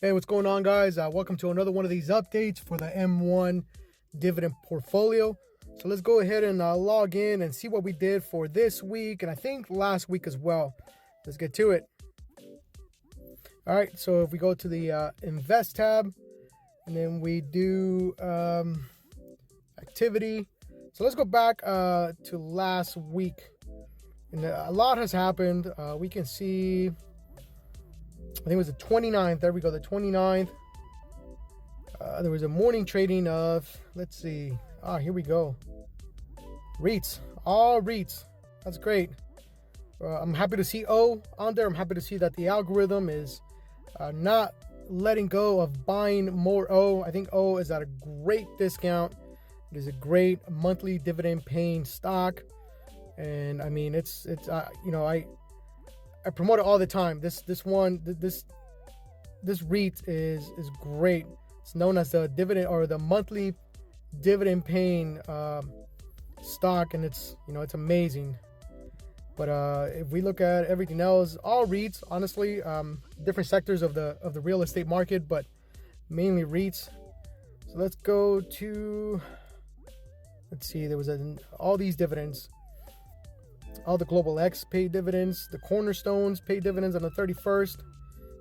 Hey, what's going on, guys? Welcome to another one of these updates for the M1 Dividend Portfolio. So let's go ahead and log in and see what we did for this week, and I think last week as well. Let's get to it. All right, so if we go to the Invest tab, and then we do Activity. So let's go back to last week. And a lot has happened. We can see, I think it was the 29th. There we go, the 29th. There was a morning trading of, let's see. Here we go. REITs, all REITs. That's great. I'm happy to see O on there. I'm happy to see that the algorithm is not letting go of buying more O. I think O is at a great discount. It is a great monthly dividend paying stock. And I mean, it's I promote it all the time. This REIT is great. It's known as the dividend or the monthly dividend paying stock, and it's amazing. But if we look at everything else, all REITs, honestly, different sectors of the real estate market, but mainly REITs. So let's go to, let's see, there was all these dividends. All the Global X paid dividends. The Cornerstones paid dividends on the 31st.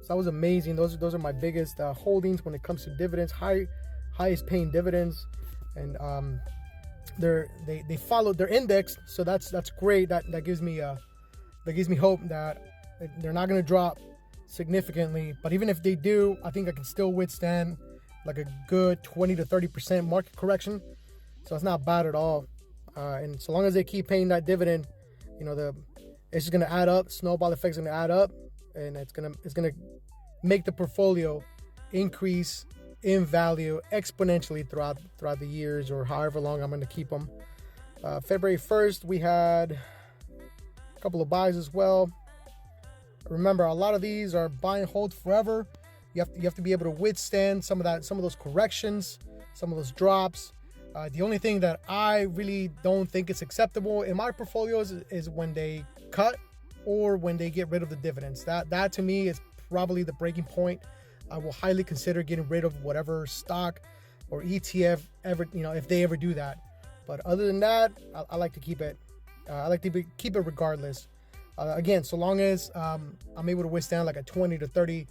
So that was amazing. Those are my biggest holdings when it comes to dividends. Highest paying dividends, and they followed their index. So that's great. That gives me hope that they're not going to drop significantly. But even if they do, I think I can still withstand like a good 20 to 30% market correction. So it's not bad at all. And so long as they keep paying that dividend, it's just gonna add up. Snowball effect's gonna add up, and it's gonna make the portfolio increase in value exponentially throughout the years, or however long I'm gonna keep them. February 1st, we had a couple of buys as well. Remember, a lot of these are buy and hold forever. You have to be able to withstand some of those corrections, some of those drops. The only thing that I really don't think is acceptable in my portfolios is when they cut or when they get rid of the dividends. That to me is probably the breaking point. I will highly consider getting rid of whatever stock or ETF ever, if they ever do that. But other than that, I like to keep it. I like to keep it regardless. Again, so long as I'm able to withstand like a 20 to 30%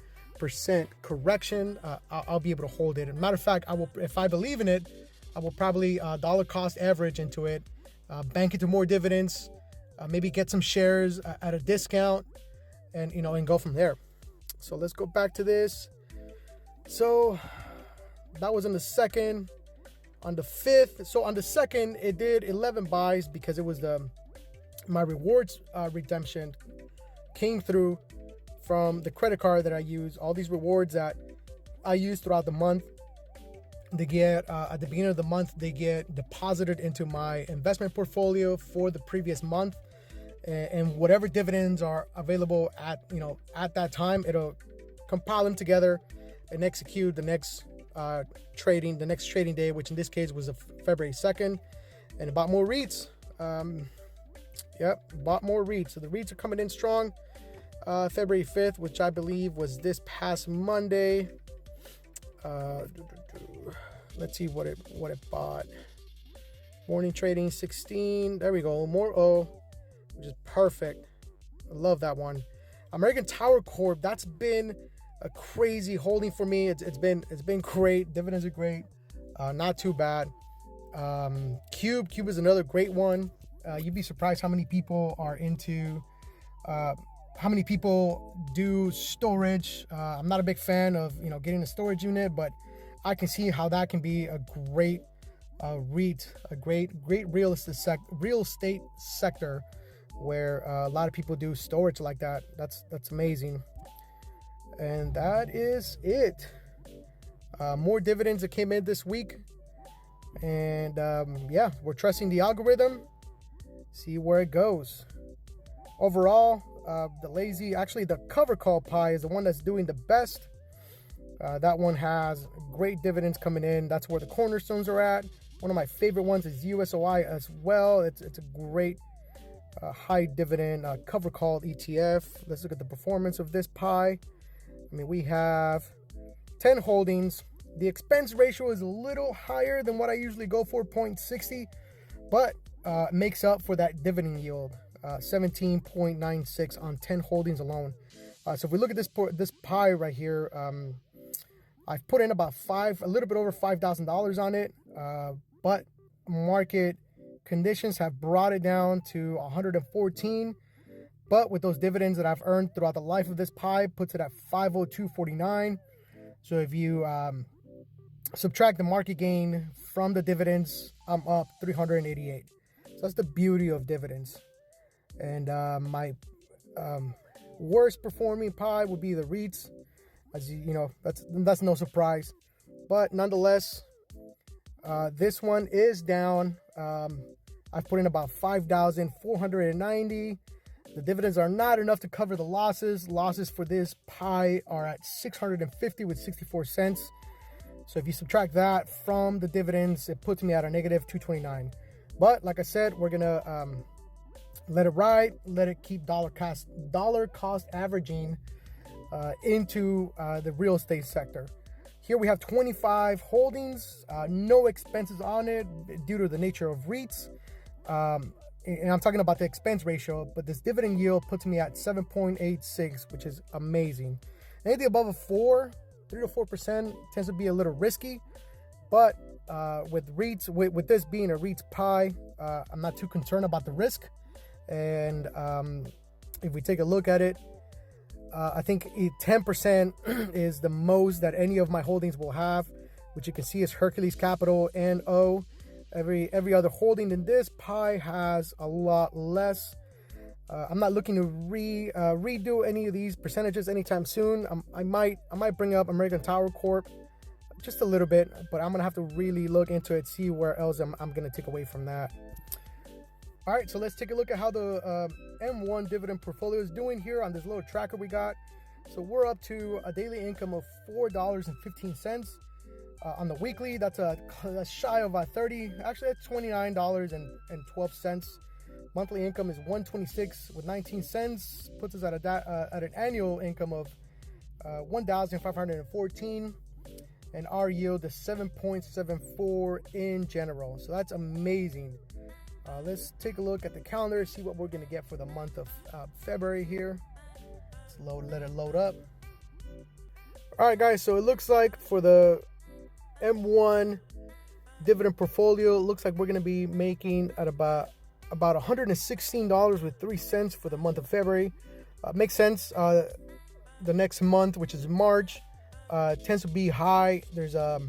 correction, I'll be able to hold it. As a matter of fact, if I believe in it, I will probably dollar cost average into it, bank into more dividends, maybe get some shares at a discount, and and go from there. So let's go back to this. So that was on the 2nd. On the 5th, so on the 2nd, it did 11 buys because it was my rewards redemption came through from the credit card that I use. All these rewards that I use throughout the month, they get at the beginning of the month, they get deposited into my investment portfolio for the previous month, and whatever dividends are available at that time, it'll compile them together and execute the next trading day, which in this case was February 2nd. And bought more REITs. Bought more REITs. So the REITs are coming in strong. February 5th, which I believe was this past Monday. Let's see what it bought. Morning trading 16. There we go. More O, which is perfect. I love that one. American Tower Corp. That's been a crazy holding for me. It's been great. Dividends are great. Not too bad. Cube is another great one. You'd be surprised how many people are into. How many people do storage? I'm not a big fan of getting a storage unit, but I can see how that can be a great REIT, a great real estate sector where a lot of people do storage like that. That's amazing. And that is it. More dividends that came in this week, and we're trusting the algorithm. See where it goes. Overall, the cover call pie is the one that's doing the best. That one has great dividends coming in. That's where the cornerstones are at. One of my favorite ones is USOI as well. It's a great high dividend cover called ETF. Let's look at the performance of this pie. I mean, we have 10 holdings. The expense ratio is a little higher than what I usually go for, 0.60, but makes up for that dividend yield, 17.96 on 10 holdings alone. So if we look at this pie right here, I've put in about a little bit over $5,000 on it, but market conditions have brought it down to 114. But with those dividends that I've earned throughout the life of this pie, puts it at 502.49. So if you subtract the market gain from the dividends, I'm up 388. So that's the beauty of dividends. And my worst performing pie would be the REITs. As you know, that's no surprise. But nonetheless, this one is down. I've put in about 5,490. The dividends are not enough to cover the losses. Losses for this pie are at 650 with 64 cents. So if you subtract that from the dividends, it puts me at a negative 229. But like I said, we're gonna let it ride, let it keep dollar cost averaging into the real estate sector. Here we have 25 holdings, no expenses on it due to the nature of REITs. And I'm talking about the expense ratio, but this dividend yield puts me at 7.86, which is amazing. Anything above a 3 to 4% tends to be a little risky, but with REITs, with this being a REITs pie, I'm not too concerned about the risk. And if we take a look at it, I think 10% is the most that any of my holdings will have, which you can see is Hercules Capital and O. Every other holding in this pie has a lot less. I'm not looking to redo any of these percentages anytime soon. I might bring up American Tower Corp just a little bit, but I'm gonna have to really look into it, see where else I'm gonna take away from that. All right, so let's take a look at how the M1 Dividend Portfolio is doing here on this little tracker we got. So we're up to a daily income of $4.15. On the weekly, that's shy of 30. Actually, that's $29.12. Monthly income is $126.19. Puts us at an annual income of $1,514, and our yield is 7.74 in general. So that's amazing. Let's take a look at the calendar, see what we're gonna get for the month of February here. Let it load up. All right, guys. So it looks like for the M1 Dividend Portfolio, it looks like we're going to be making at about $116.03 for the month of February. Makes sense. The next month, which is March, tends to be high. There's a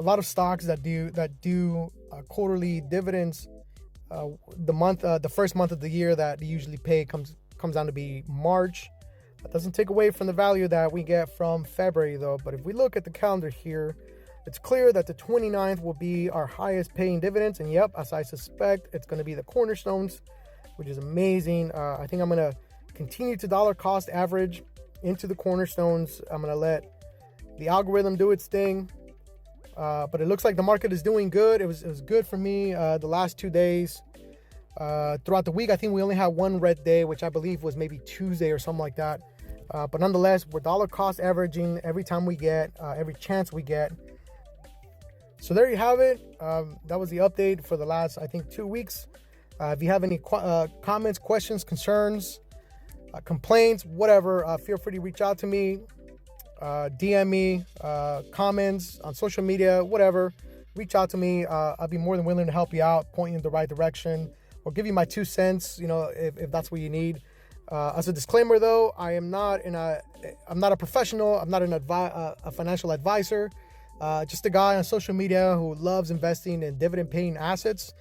lot of stocks that do quarterly dividends. The first month of the year that they usually pay comes down to be March. That doesn't take away from the value that we get from February, though. But if we look at the calendar here, it's clear that the 29th will be our highest paying dividends. And yep, as I suspect, it's going to be the cornerstones, which is amazing. I think I'm going to continue to dollar cost average into the cornerstones. I'm going to let the algorithm do its thing. But it looks like the market is doing good. It was good for me the last 2 days. Throughout the week, I think we only had one red day, which I believe was maybe Tuesday or something like that. But nonetheless, we're dollar cost averaging every time we get, every chance we get. So there you have it. That was the update for the last, I think, 2 weeks. If you have any comments, questions, concerns, complaints, whatever, feel free to reach out to me, DM me, comments on social media, whatever. Reach out to me. I'll be more than willing to help you out, point you in the right direction, or give you my 2 cents, if that's what you need. As a disclaimer, though, I'm not a professional. I'm not a financial advisor. Just a guy on social media who loves investing in dividend-paying assets,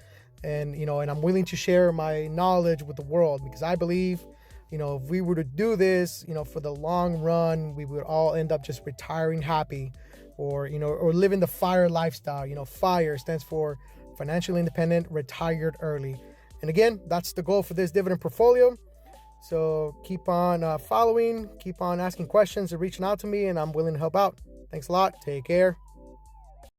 and I'm willing to share my knowledge with the world, because I believe, if we were to do this, for the long run, we would all end up just retiring happy, or living the FIRE lifestyle. FIRE stands for financially independent, retired early. And again, that's the goal for this dividend portfolio. So keep on following, keep on asking questions and reaching out to me, and I'm willing to help out. Thanks a lot. Take care.